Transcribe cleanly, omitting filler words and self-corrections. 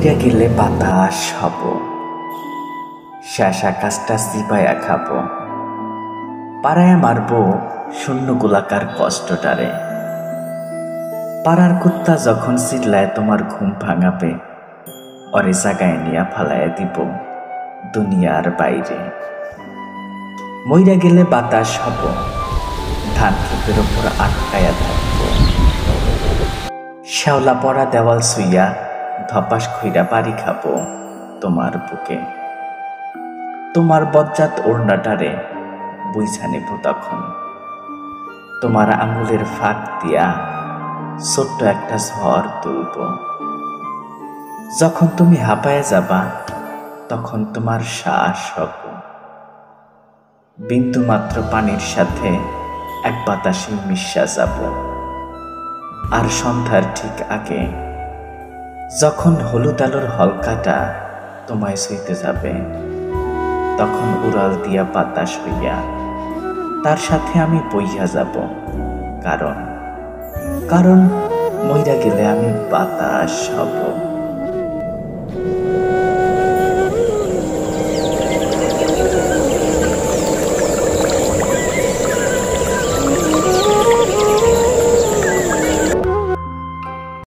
মইরা গেলে বাতাস হব, শেষ আকাশটা চিপায়া খাব, পাড়ায় মারব শূন্য গোলাকার কষ্টটারে। পাড়ার কুত্তা যখন চিল্লায় তোমার ঘুম ভাঙাবে, ওরে জাগায় নিয়া ফালাইয়া দিব দুনিয়ার বাইরে। মইরা গেলে বাতাস হব, ধান ক্ষেতের ওপর আটকায়া থাকব, শ্যাওলা পড়া দেওয়াল ছুইয়া ধপাস খইরা বাড়ি খাব তোমার বুকে। তোমার বজ্জাত ওড়নাটারে বুঝা নেব তখন, তোমার আঙুলের ফাঁক দিয়া ছোট্ট একটা ঝড় তুলব। যখন তুমি হাঁপায়া যাবা তখন তোমার শ্বাস হব, বিন্দু মাত্র পানির সাথে এক বাতাসে মিশা যাব। আর সন্ধ্যার ঠিক আগে যখন হলুদ আলোর হলকাটা তোমায় ছুঁইতে যাবে, তখন উড়াল দিয়া বাতাস হইয়া তার সাথে আমি বইয়া যাব। কারণ মইরা গেলে আমি বাতাস হব।